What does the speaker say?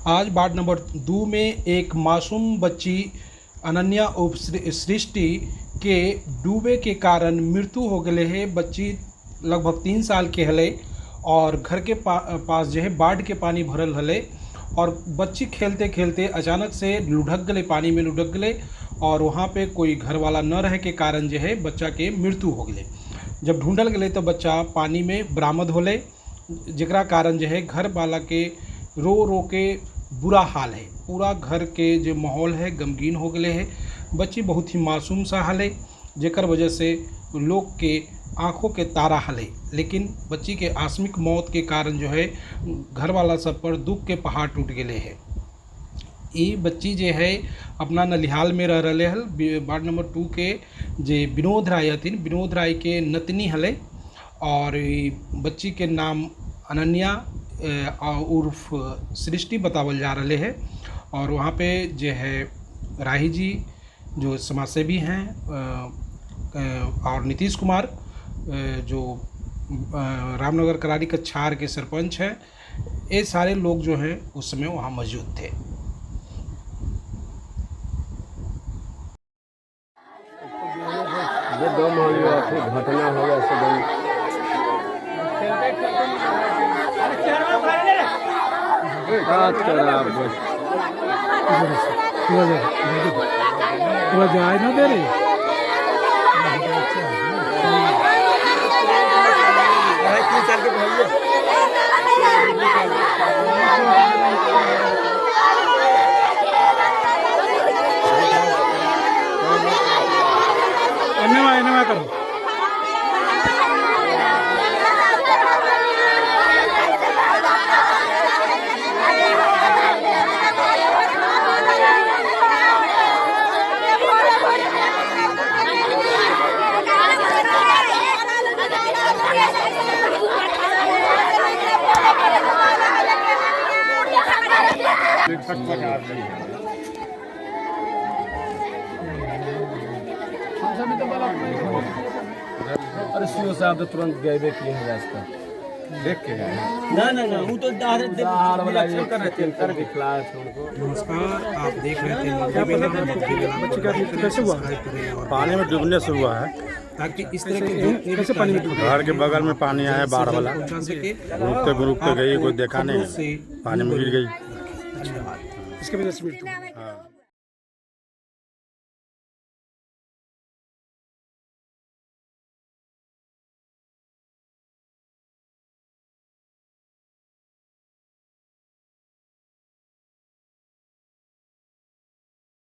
आज ward number 2 में एक मासूम बच्ची अनन्या उर्फ सृष्टि के डूबे के कारण मृत्यु हो गए है। बच्ची लगभग 3 साल के हले और घर के पास जो है बाढ़ के पानी भरल हले और बच्ची खेलते खेलते अचानक से लुढ़क गए, पानी में लुढ़क गए और वहाँ पे कोई घर वाला न रहे के कारण जो है बच्चा के मृत्यु हो गए। जब ढूंढल गए तो बच्चा पानी में बरामद होले, जकरा कारण जो है घर वाला के रो रो के बुरा हाल है। पूरा घर के जो माहौल है गमगीन हो गए है। बच्ची बहुत ही मासूम सा हले, जेकर वजह से लोग के आंखों के तारा हले, लेकिन बच्ची के आकस्मिक मौत के कारण जो है घर वाला सब पर दुख के पहाड़ टूट गए है। ये बच्ची जो है अपना नलिहाल में रह रहे हल। वार्ड नंबर 2 के जे विनोद राय हथिन, विनोद राय के नतनी हले और बच्ची के नाम अनन्या उर्फ सृष्टि बतावल जा रहे है। और वहाँ पे जो है राही जी जो समाजसेवी हैं और नीतीश कुमार जो रामनगर करारी का छार के सरपंच हैं, ये सारे लोग जो हैं उस समय वहाँ मौजूद थे। ये 2 माह घटना हो गया पूरा जाए ना दे रही करो। अरे सीओ साहब तो तुरंत गए किए हैं रास्ता देख के ना वो तो निरीक्षण कर रहे थे करके खिलाया थे उनको। नमस्कार, आप देख रहे थे कैसे हुआ? पानी में डूबने से हुआ है, ताकि इस तरह के कैसे पानी में घर के बगल में पानी आया बाढ़ वाला, गुरुकते गई, कोई देखा नहीं, पानी में गिर गई। इसके वजह से मृत्यु। हाँ।